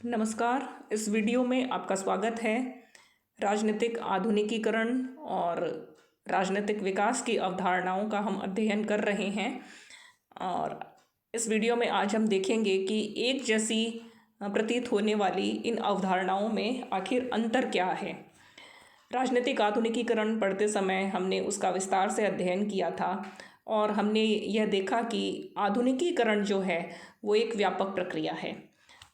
नमस्कार। इस वीडियो में आपका स्वागत है। राजनीतिक आधुनिकीकरण और राजनीतिक विकास की अवधारणाओं का हम अध्ययन कर रहे हैं और इस वीडियो में आज हम देखेंगे कि एक जैसी प्रतीत होने वाली इन अवधारणाओं में आखिर अंतर क्या है। राजनीतिक आधुनिकीकरण पढ़ते समय हमने उसका विस्तार से अध्ययन किया था और हमने यह देखा कि आधुनिकीकरण जो है वो एक व्यापक प्रक्रिया है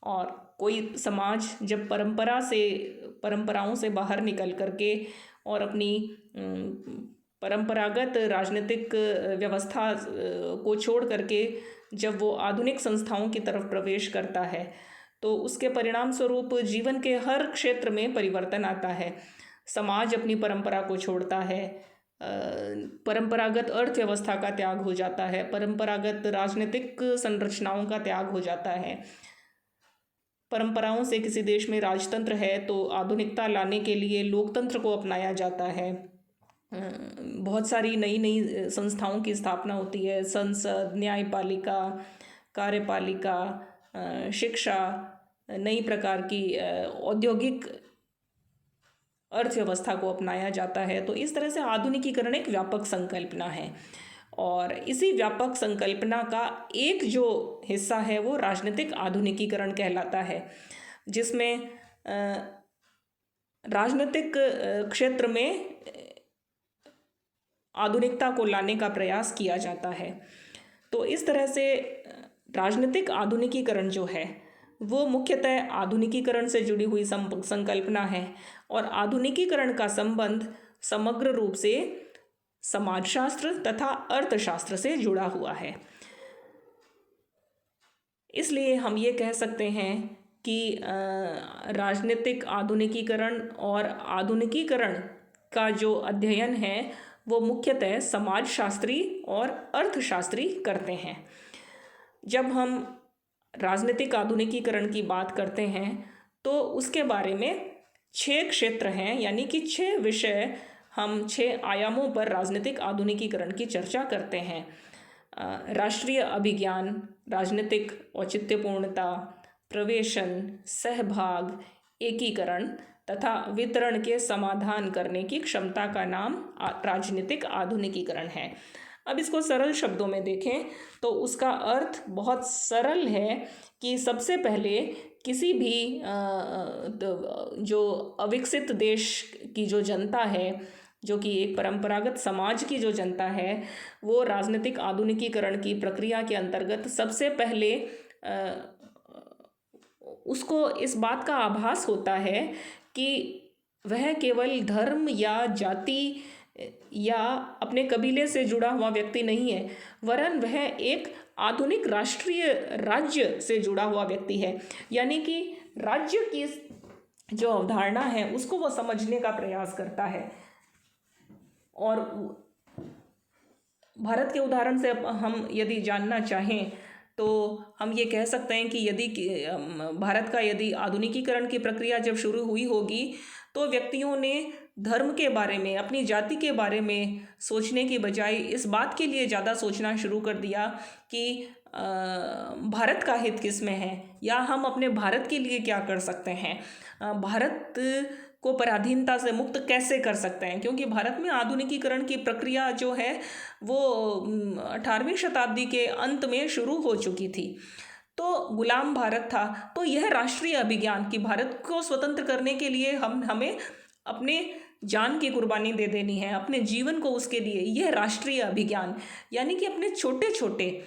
और कोई समाज जब परंपराओं से बाहर निकल करके और अपनी परंपरागत राजनीतिक व्यवस्था को छोड़ करके जब वो आधुनिक संस्थाओं की तरफ प्रवेश करता है तो उसके परिणाम स्वरूप जीवन के हर क्षेत्र में परिवर्तन आता है। समाज अपनी परंपरा को छोड़ता है, परंपरागत अर्थव्यवस्था का त्याग हो जाता है, परंपरागत राजनीतिक संरचनाओं का त्याग हो जाता है। परंपराओं से किसी देश में राजतंत्र है तो आधुनिकता लाने के लिए लोकतंत्र को अपनाया जाता है। बहुत सारी नई नई संस्थाओं की स्थापना होती है, संसद, न्यायपालिका, कार्यपालिका, शिक्षा, नई प्रकार की औद्योगिक अर्थव्यवस्था को अपनाया जाता है। तो इस तरह से आधुनिकीकरण एक व्यापक संकल्पना है और इसी व्यापक संकल्पना का एक जो हिस्सा है वो राजनीतिक आधुनिकीकरण कहलाता है, जिसमें राजनीतिक क्षेत्र में आधुनिकता को लाने का प्रयास किया जाता है। तो इस तरह से राजनीतिक आधुनिकीकरण जो है वो मुख्यतः आधुनिकीकरण से जुड़ी हुई संकल्पना है और आधुनिकीकरण का संबंध समग्र रूप से समाजशास्त्र तथा अर्थशास्त्र से जुड़ा हुआ है। इसलिए हम ये कह सकते हैं कि राजनीतिक आधुनिकीकरण और आधुनिकीकरण का जो अध्ययन है वो मुख्यतः समाजशास्त्री और अर्थशास्त्री करते हैं। जब हम राजनीतिक आधुनिकीकरण की बात करते हैं तो उसके बारे में 6 क्षेत्र हैं, यानी कि 6 विषय हम 6 आयामों पर राजनीतिक आधुनिकीकरण की चर्चा करते हैं। राष्ट्रीय अभिज्ञान, राजनीतिक औचित्यपूर्णता, प्रवेशन, सहभाग, एकीकरण तथा वितरण के समाधान करने की क्षमता का नाम राजनीतिक आधुनिकीकरण है। अब इसको सरल शब्दों में देखें तो उसका अर्थ बहुत सरल है कि सबसे पहले किसी भी जो अविकसित देश की जो जनता है, जो कि एक परंपरागत समाज की जो जनता है, वो राजनीतिक आधुनिकीकरण की प्रक्रिया के अंतर्गत सबसे पहले उसको इस बात का आभास होता है कि वह केवल धर्म या जाति या अपने कबीले से जुड़ा हुआ व्यक्ति नहीं है, वरन वह एक आधुनिक राष्ट्रीय राज्य से जुड़ा हुआ व्यक्ति है। यानी कि राज्य की जो अवधारणा है उसको वो समझने का प्रयास करता है। और भारत के उदाहरण से हम यदि जानना चाहें तो हम ये कह सकते हैं कि यदि भारत का यदि आधुनिकीकरण की प्रक्रिया जब शुरू हुई होगी तो व्यक्तियों ने धर्म के बारे में, अपनी जाति के बारे में सोचने की बजाय इस बात के लिए ज़्यादा सोचना शुरू कर दिया कि भारत का हित किस में है या हम अपने भारत के लिए क्या कर सकते हैं, भारत को पराधीनता से मुक्त कैसे कर सकते हैं। क्योंकि भारत में आधुनिकीकरण की प्रक्रिया जो है वो 18वीं शताब्दी के अंत में शुरू हो चुकी थी। तो गुलाम भारत था। तो यह राष्ट्रीय अभिज्ञान कि भारत को स्वतंत्र करने के लिए हमें अपने जान की कुर्बानी दे देनी है, अपने जीवन को उसके लिए, यह राष्ट्रीय अभिज्ञान यानी कि अपने छोटे छोटे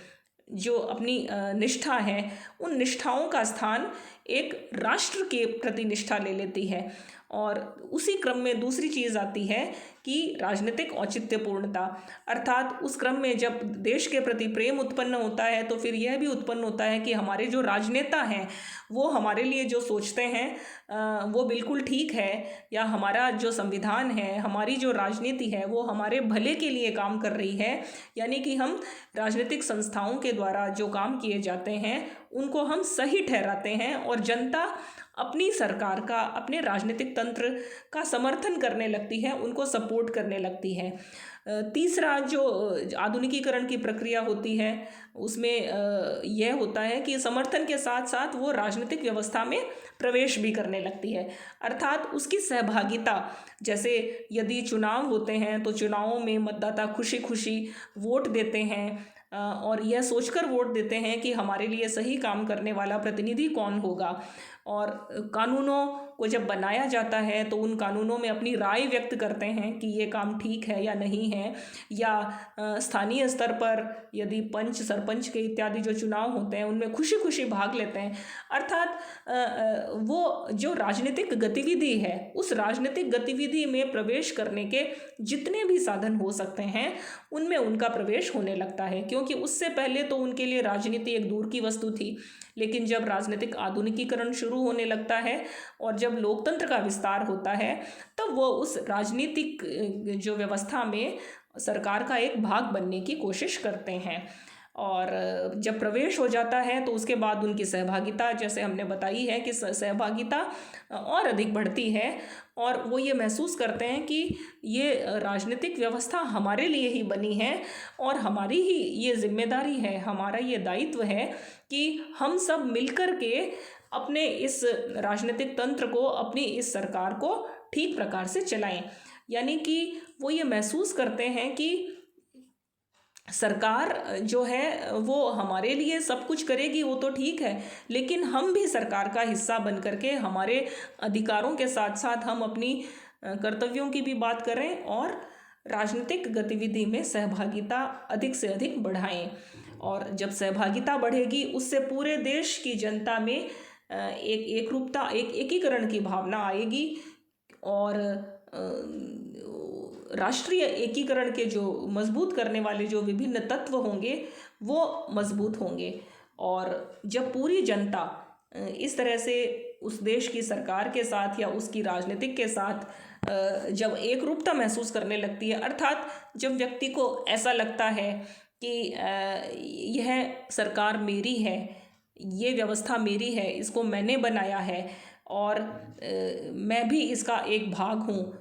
जो अपनी निष्ठा है उन निष्ठाओं का स्थान एक राष्ट्र के प्रति निष्ठा ले लेती है। और उसी क्रम में दूसरी चीज़ आती है कि राजनीतिक औचित्यपूर्णता, अर्थात उस क्रम में जब देश के प्रति प्रेम उत्पन्न होता है तो फिर यह भी उत्पन्न होता है कि हमारे जो राजनेता हैं वो हमारे लिए जो सोचते हैं वो बिल्कुल ठीक है, या हमारा जो संविधान है, हमारी जो राजनीति है वो हमारे भले के लिए काम कर रही है। यानी कि हम राजनीतिक संस्थाओं के द्वारा जो काम किए जाते हैं उनको हम सही ठहराते हैं और जनता अपनी सरकार का, अपने राजनीतिक तंत्र का समर्थन करने लगती है, उनको सपोर्ट करने लगती है। तीसरा जो आधुनिकीकरण की प्रक्रिया होती है उसमें यह होता है कि समर्थन के साथ साथ वो राजनीतिक व्यवस्था में प्रवेश भी करने लगती है, अर्थात उसकी सहभागिता। जैसे यदि चुनाव होते हैं तो चुनावों में मतदाता खुशी खुशी वोट देते हैं और यह सोचकर वोट देते हैं कि हमारे लिए सही काम करने वाला प्रतिनिधि कौन होगा। और कानूनों को जब बनाया जाता है तो उन कानूनों में अपनी राय व्यक्त करते हैं कि ये काम ठीक है या नहीं है। या स्थानीय स्तर पर यदि पंच सरपंच के इत्यादि जो चुनाव होते हैं उनमें खुशी खुशी भाग लेते हैं। अर्थात वो जो राजनीतिक गतिविधि है उस राजनीतिक गतिविधि में प्रवेश करने के जितने भी साधन हो सकते हैं उनमें उनका प्रवेश होने लगता है, क्योंकि उससे पहले तो उनके लिए राजनीति एक दूर की वस्तु थी। लेकिन जब राजनीतिक आधुनिकीकरण शुरू होने लगता है और जब लोकतंत्र का विस्तार होता है तब वो उस राजनीतिक जो व्यवस्था में सरकार का एक भाग बनने की कोशिश करते हैं। और जब प्रवेश हो जाता है तो उसके बाद उनकी सहभागिता, जैसे हमने बताई है कि सहभागिता और अधिक बढ़ती है और वो ये महसूस करते हैं कि ये राजनीतिक व्यवस्था हमारे लिए ही बनी है और हमारी ही ये जिम्मेदारी है, हमारा ये दायित्व है कि हम सब मिलकर के अपने इस राजनीतिक तंत्र को, अपनी इस सरकार को ठीक प्रकार से चलाएं। यानी कि वो ये महसूस करते हैं कि सरकार जो है वो हमारे लिए सब कुछ करेगी, वो तो ठीक है, लेकिन हम भी सरकार का हिस्सा बन करके हमारे अधिकारों के साथ साथ हम अपनी कर्तव्यों की भी बात करें और राजनीतिक गतिविधि में सहभागिता अधिक से अधिक बढ़ाएं। और जब सहभागिता बढ़ेगी उससे पूरे देश की जनता में एकरूपता, एकीकरण की भावना आएगी और राष्ट्रीय एकीकरण के जो मजबूत करने वाले जो विभिन्न तत्व होंगे वो मजबूत होंगे। और जब पूरी जनता इस तरह से उस देश की सरकार के साथ या उसकी राजनीतिक के साथ जब एकरूपता महसूस करने लगती है, अर्थात जब व्यक्ति को ऐसा लगता है कि यह सरकार मेरी है, ये व्यवस्था मेरी है, इसको मैंने बनाया है और मैं भी इसका एक भाग हूँ,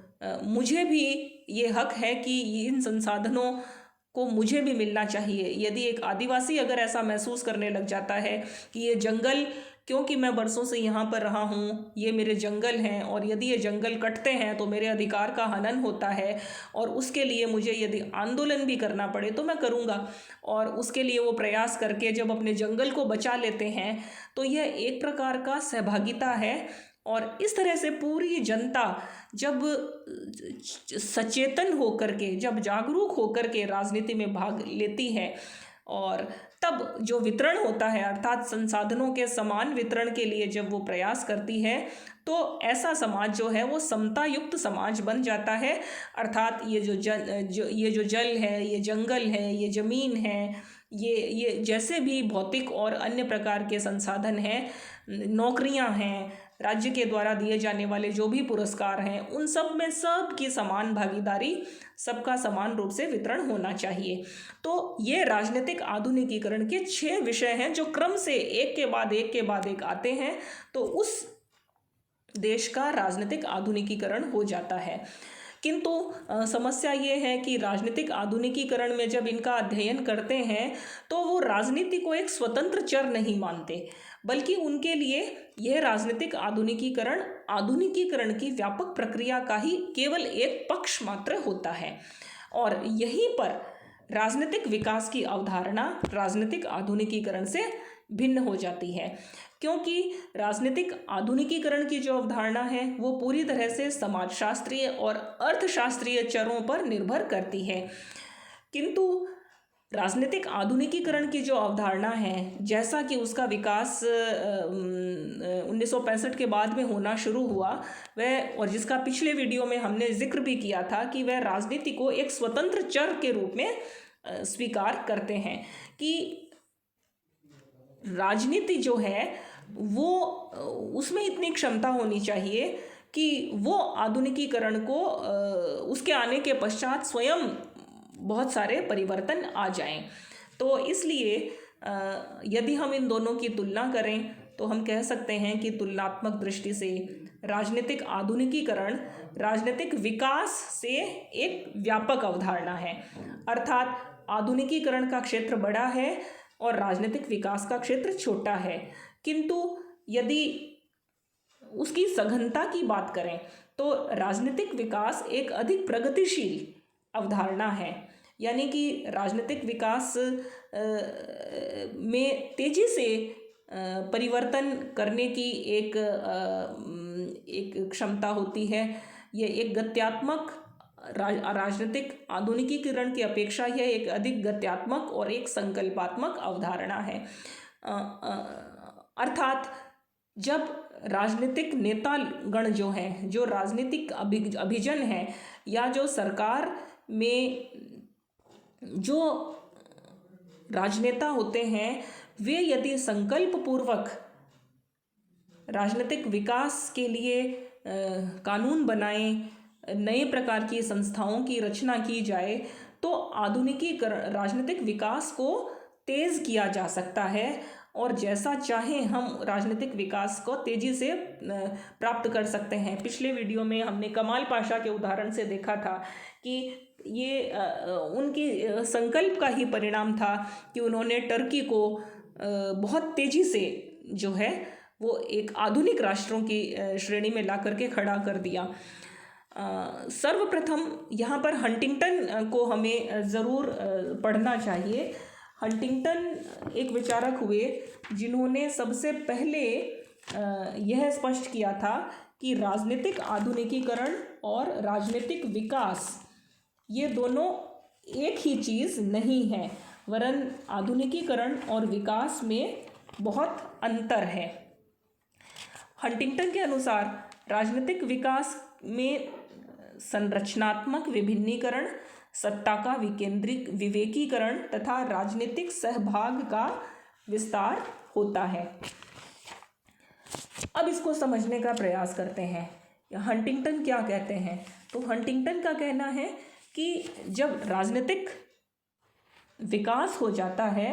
मुझे भी ये हक है कि इन संसाधनों को मुझे भी मिलना चाहिए। यदि एक आदिवासी अगर ऐसा महसूस करने लग जाता है कि ये जंगल, क्योंकि मैं बरसों से यहाँ पर रहा हूँ, ये मेरे जंगल हैं और यदि ये जंगल कटते हैं तो मेरे अधिकार का हनन होता है और उसके लिए मुझे यदि आंदोलन भी करना पड़े तो मैं करूँगा, और उसके लिए वो प्रयास करके जब अपने जंगल को बचा लेते हैं तो यह एक प्रकार का सहभागिता है। और इस तरह से पूरी जनता जब सचेतन होकर के, जब जागरूक होकर के राजनीति में भाग लेती है और तब जो वितरण होता है, अर्थात संसाधनों के समान वितरण के लिए जब वो प्रयास करती है तो ऐसा समाज जो है वो समता युक्त समाज बन जाता है। अर्थात ये जो जल है, ये जंगल है, ये ज़मीन है, ये जैसे भी भौतिक और अन्य प्रकार के संसाधन हैं, नौकरियां हैं, राज्य के द्वारा दिए जाने वाले जो भी पुरस्कार हैं, उन सब में सब की समान भागीदारी, सबका समान रूप से वितरण होना चाहिए। तो ये राजनीतिक आधुनिकीकरण के 6 विषय हैं जो क्रम से एक के बाद एक आते हैं, तो उस देश का राजनीतिक आधुनिकीकरण हो जाता है। किंतु समस्या ये है कि राजनीतिक आधुनिकीकरण में जब इनका अध्ययन करते हैं तो वो राजनीति को एक स्वतंत्र चर नहीं मानते, बल्कि उनके लिए यह राजनीतिक आधुनिकीकरण की व्यापक प्रक्रिया का ही केवल एक पक्ष मात्र होता है। और यहीं पर राजनीतिक विकास की अवधारणा राजनीतिक आधुनिकीकरण से भिन्न हो जाती है, क्योंकि राजनीतिक आधुनिकीकरण की जो अवधारणा है वो पूरी तरह से समाजशास्त्रीय और अर्थशास्त्रीय चरों पर निर्भर करती है। किंतु राजनीतिक आधुनिकीकरण की जो अवधारणा है, जैसा कि उसका विकास 1965 के बाद में होना शुरू हुआ, वह, और जिसका पिछले वीडियो में हमने जिक्र भी किया था कि वह राजनीति को एक स्वतंत्र चर के रूप में स्वीकार करते हैं कि राजनीति जो है वो उसमें इतनी क्षमता होनी चाहिए कि वो आधुनिकीकरण को उसके आने के पश्चात स्वयं बहुत सारे परिवर्तन आ जाएं। तो इसलिए यदि हम इन दोनों की तुलना करें तो हम कह सकते हैं कि तुलनात्मक दृष्टि से राजनीतिक आधुनिकीकरण राजनीतिक विकास से एक व्यापक अवधारणा है। अर्थात आधुनिकीकरण का क्षेत्र बड़ा है और राजनीतिक विकास का क्षेत्र छोटा है, किंतु यदि उसकी सघनता की बात करें तो राजनीतिक विकास एक अधिक प्रगतिशील अवधारणा है। यानी कि राजनीतिक विकास में तेजी से परिवर्तन करने की एक क्षमता होती है। ये एक गत्यात्मक राजनीतिक आधुनिकीकरण की अपेक्षा यह एक अधिक गत्यात्मक और एक संकल्पात्मक अवधारणा है। अर्थात जब राजनीतिक नेतागण जो हैं, जो राजनीतिक अभिजन हैं, या जो सरकार में जो राजनेता होते हैं, वे यदि संकल्प पूर्वक राजनीतिक विकास के लिए कानून बनाएं, नए प्रकार की संस्थाओं की रचना की जाए, तो आधुनिकीकरण राजनीतिक विकास को तेज किया जा सकता है और जैसा चाहें हम राजनीतिक विकास को तेजी से प्राप्त कर सकते हैं। पिछले वीडियो में हमने कमाल पाशा के उदाहरण से देखा था कि ये उनकी संकल्प का ही परिणाम था कि उन्होंने टर्की को बहुत तेजी से जो है वो एक आधुनिक राष्ट्रों की श्रेणी में ला करके खड़ा कर दिया। सर्वप्रथम यहाँ पर हंटिंगटन को हमें ज़रूर पढ़ना चाहिए। हंटिंगटन एक विचारक हुए जिन्होंने सबसे पहले यह स्पष्ट किया था कि राजनीतिक आधुनिकीकरण और राजनीतिक विकास ये दोनों एक ही चीज़ नहीं है, वरन आधुनिकीकरण और विकास में बहुत अंतर है। हंटिंगटन के अनुसार राजनीतिक विकास में संरचनात्मक विभिन्नीकरण, सत्ता का विवेकीकरण तथा राजनीतिक सहभाग का विस्तार होता है। अब इसको समझने का प्रयास करते हैं। हंटिंगटन क्या कहते हैं? तो हंटिंगटन का कहना है कि जब राजनीतिक विकास हो जाता है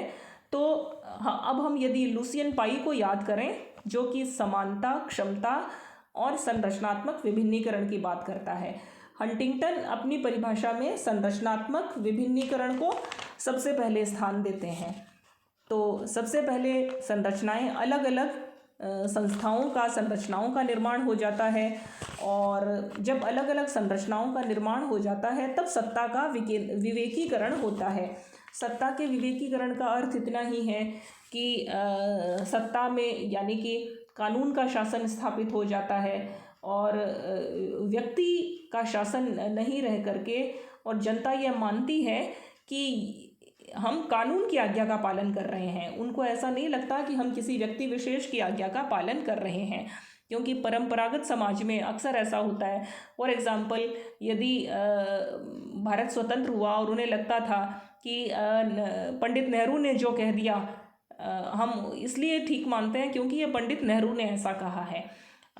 तो अब हम यदि लुसियन पाई को याद करें, जो कि समानता, क्षमता और संरचनात्मक विभिन्नीकरण की बात करता है। हंटिंगटन अपनी परिभाषा में संरचनात्मक विभिन्नीकरण को सबसे पहले स्थान देते हैं। तो सबसे पहले संरचनाएं, अलग अलग संरचनाओं का निर्माण हो जाता है, और जब अलग अलग संरचनाओं का निर्माण हो जाता है तब सत्ता का विवेकीकरण होता है। सत्ता के विवेकीकरण का अर्थ इतना ही है कि सत्ता में यानी कि कानून का शासन स्थापित हो जाता है और व्यक्ति का शासन नहीं रह करके, और जनता यह मानती है कि हम कानून की आज्ञा का पालन कर रहे हैं। उनको ऐसा नहीं लगता कि हम किसी व्यक्ति विशेष की आज्ञा का पालन कर रहे हैं, क्योंकि परंपरागत समाज में अक्सर ऐसा होता है। फॉर एग्जाम्पल, यदि भारत स्वतंत्र हुआ और उन्हें लगता था कि पंडित नेहरू ने जो कह दिया हम इसलिए ठीक मानते हैं क्योंकि ये पंडित नेहरू ने ऐसा कहा है,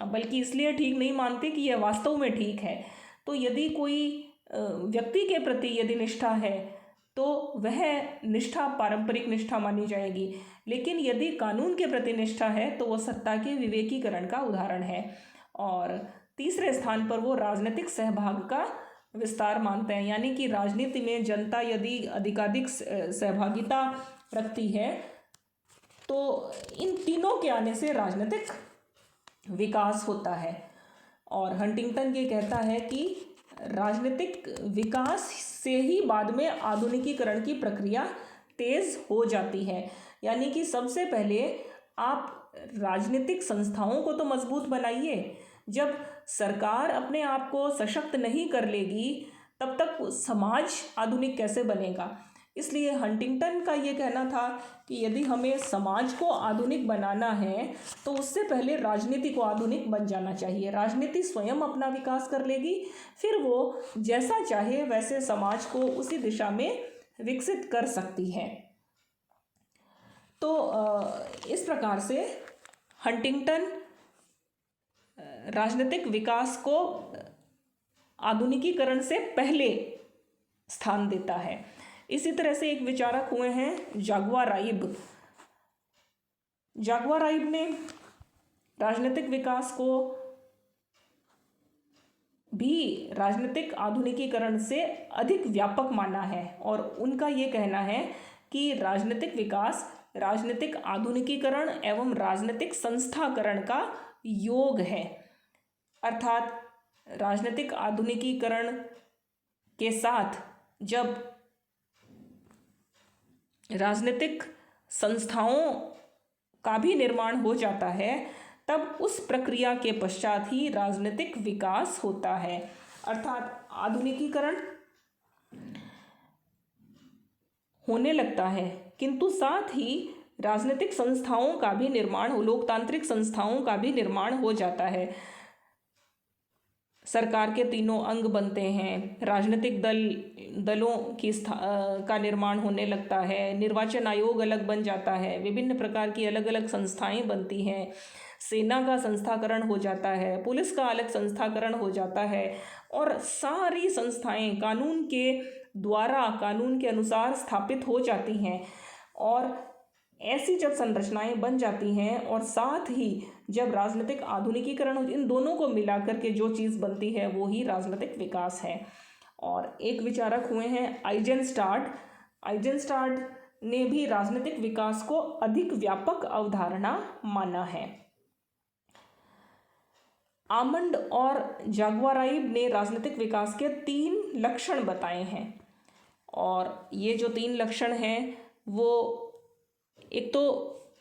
बल्कि इसलिए ठीक नहीं मानते कि यह वास्तव में ठीक है। तो यदि कोई व्यक्ति के प्रति यदि निष्ठा है तो वह निष्ठा पारंपरिक निष्ठा मानी जाएगी, लेकिन यदि कानून के प्रति निष्ठा है तो वह सत्ता के विवेकीकरण का उदाहरण है। और तीसरे स्थान पर वो राजनीतिक सहभाग का विस्तार मानते हैं, यानी कि राजनीति में जनता यदि अधिकाधिक सहभागिता रखती है तो इन तीनों के आने से राजनीतिक विकास होता है। और हंटिंगटन ये कहता है कि राजनीतिक विकास से ही बाद में आधुनिकीकरण की प्रक्रिया तेज हो जाती है। यानी कि सबसे पहले आप राजनीतिक संस्थाओं को तो मजबूत बनाइए। जब सरकार अपने आप को सशक्त नहीं कर लेगी तब तक समाज आधुनिक कैसे बनेगा। इसलिए हंटिंगटन का ये कहना था कि यदि हमें समाज को आधुनिक बनाना है तो उससे पहले राजनीति को आधुनिक बन जाना चाहिए। राजनीति स्वयं अपना विकास कर लेगी, फिर वो जैसा चाहे वैसे समाज को उसी दिशा में विकसित कर सकती है। तो इस प्रकार से हंटिंगटन राजनीतिक विकास को आधुनिकीकरण से पहले स्थान देता है। इसी तरह से एक विचारक हुए हैं जागुआर राइब। जागुआर आइब ने राजनीतिक विकास को भी राजनीतिक आधुनिकीकरण से अधिक व्यापक माना है और उनका ये कहना है कि राजनीतिक विकास राजनीतिक आधुनिकीकरण एवं राजनीतिक संस्थाकरण का योग है। अर्थात राजनीतिक आधुनिकीकरण के साथ जब राजनीतिक संस्थाओं का भी निर्माण हो जाता है तब उस प्रक्रिया के पश्चात ही राजनीतिक विकास होता है। अर्थात आधुनिकीकरण होने लगता है किंतु साथ ही राजनीतिक संस्थाओं का भी निर्माण, लोकतांत्रिक संस्थाओं का भी निर्माण हो जाता है। सरकार के तीनों अंग बनते हैं, राजनीतिक दलों की का निर्माण होने लगता है, निर्वाचन आयोग अलग बन जाता है, विभिन्न प्रकार की अलग अलग संस्थाएं बनती हैं, सेना का संस्थाकरण हो जाता है, पुलिस का अलग संस्थाकरण हो जाता है और सारी संस्थाएं कानून के द्वारा, कानून के अनुसार स्थापित हो जाती हैं। और ऐसी जब संरचनाएं बन जाती हैं और साथ ही जब राजनीतिक आधुनिकीकरण, इन दोनों को मिलाकर के जो चीज़ बनती है वो ही राजनीतिक विकास है। और एक विचारक हुए हैं आइजेनस्टार्ट ने भी राजनीतिक विकास को अधिक व्यापक अवधारणा माना है। आमंड और जागुआराइब ने राजनीतिक विकास के 3 लक्षण बताए हैं और ये जो 3 लक्षण हैं वो एक तो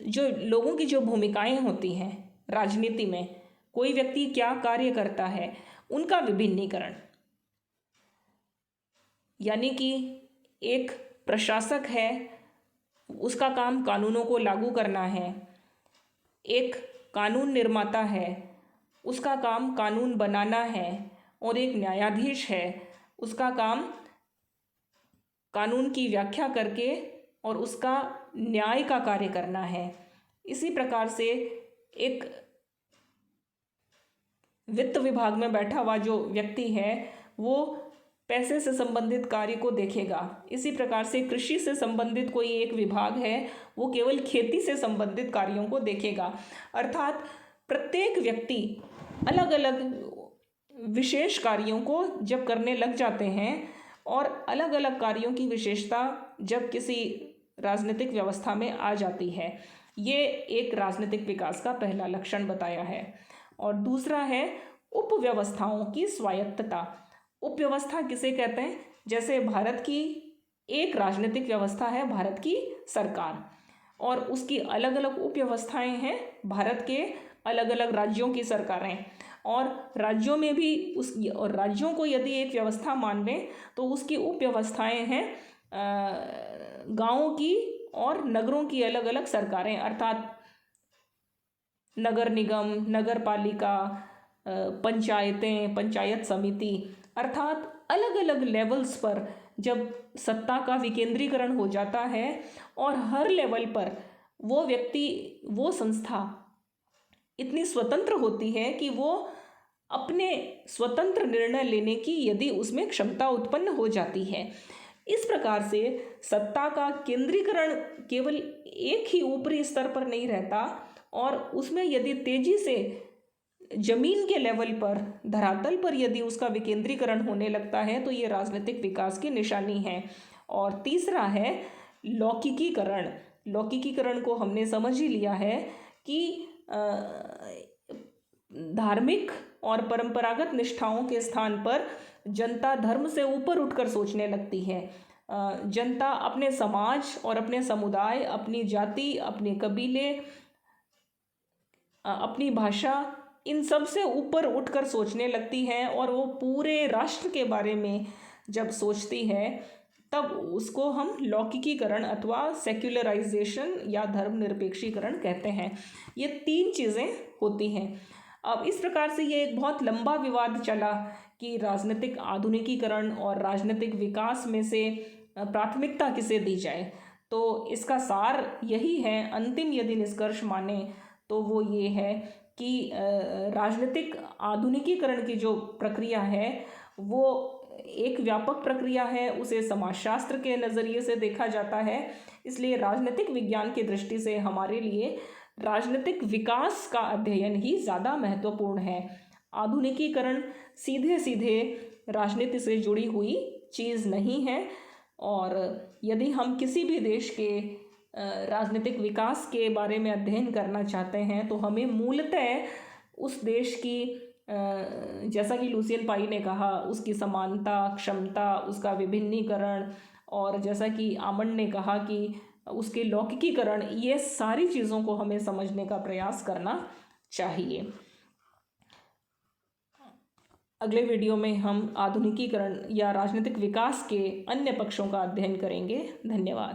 जो लोगों की जो भूमिकाएं होती हैं राजनीति में, कोई व्यक्ति क्या कार्य करता है, उनका विभिन्नीकरण, यानी कि एक प्रशासक है, उसका काम कानूनों को लागू करना है, एक कानून निर्माता है, उसका काम कानून बनाना है और एक न्यायाधीश है, उसका काम कानून की व्याख्या करके और उसका न्याय का कार्य करना है। इसी प्रकार से एक वित्त विभाग में बैठा हुआ जो व्यक्ति है वो पैसे से संबंधित कार्य को देखेगा। इसी प्रकार से कृषि से संबंधित कोई एक विभाग है वो केवल खेती से संबंधित कार्यों को देखेगा। अर्थात प्रत्येक व्यक्ति अलग अलग विशेष कार्यों को जब करने लग जाते हैं और अलग अलग कार्यों की विशेषता जब किसी राजनीतिक व्यवस्था में आ जाती है, ये एक राजनीतिक विकास का पहला लक्षण बताया है। और दूसरा है उपव्यवस्थाओं की स्वायत्तता। उपव्यवस्था किसे कहते हैं? जैसे भारत की एक राजनीतिक व्यवस्था है, भारत की सरकार, और उसकी अलग अलग उपव्यवस्थाएं हैं, भारत के अलग अलग राज्यों की सरकारें, और राज्यों में भी और राज्यों को यदि एक व्यवस्था मान लें तो उसकी उपव्यवस्थाएं हैं गाँवों की और नगरों की अलग अलग सरकारें, अर्थात नगर निगम, नगर पालिका, पंचायतें, पंचायत समिति, अर्थात अलग अलग लेवल्स पर जब सत्ता का विकेंद्रीकरण हो जाता है और हर लेवल पर वो व्यक्ति, वो संस्था इतनी स्वतंत्र होती है कि वो अपने स्वतंत्र निर्णय लेने की यदि उसमें क्षमता उत्पन्न हो जाती है। इस प्रकार से सत्ता का केंद्रीकरण केवल एक ही ऊपरी स्तर पर नहीं रहता और उसमें यदि तेजी से जमीन के लेवल पर, धरातल पर यदि उसका विकेंद्रीकरण होने लगता है तो ये राजनीतिक विकास की निशानी है। और तीसरा है लौकिकीकरण। लौकिकीकरण को हमने समझ ही लिया है कि धार्मिक और परंपरागत निष्ठाओं के स्थान पर जनता धर्म से ऊपर उठकर सोचने लगती है। जनता अपने समाज और अपने समुदाय, अपनी जाति, अपने कबीले, अपनी भाषा, इन सब से ऊपर उठकर सोचने लगती है और वो पूरे राष्ट्र के बारे में जब सोचती है तब उसको हम लौकिकीकरण अथवा सेक्युलराइजेशन या धर्मनिरपेक्षीकरण कहते हैं। ये 3 चीज़ें होती हैं। अब इस प्रकार से ये एक बहुत लंबा विवाद चला कि राजनीतिक आधुनिकीकरण और राजनीतिक विकास में से प्राथमिकता किसे दी जाए। तो इसका सार यही है, अंतिम यदि निष्कर्ष माने तो वो ये है कि राजनीतिक आधुनिकीकरण की जो प्रक्रिया है वो एक व्यापक प्रक्रिया है, उसे समाजशास्त्र के नज़रिए से देखा जाता है। इसलिए राजनीतिक विज्ञान की दृष्टि से हमारे लिए राजनीतिक विकास का अध्ययन ही ज़्यादा महत्वपूर्ण है। आधुनिकीकरण सीधे सीधे राजनीति से जुड़ी हुई चीज़ नहीं है, और यदि हम किसी भी देश के राजनीतिक विकास के बारे में अध्ययन करना चाहते हैं तो हमें मूलतः उस देश की जैसा कि लुसियन पाई ने कहा, उसकी समानता, क्षमता, उसका विभिन्नीकरण, और जैसा कि आमंड ने कहा कि उसके लौकिकीकरण, ये सारी चीज़ों को हमें समझने का प्रयास करना चाहिए। अगले वीडियो में हम आधुनिकीकरण या राजनीतिक विकास के अन्य पक्षों का अध्ययन करेंगे। धन्यवाद।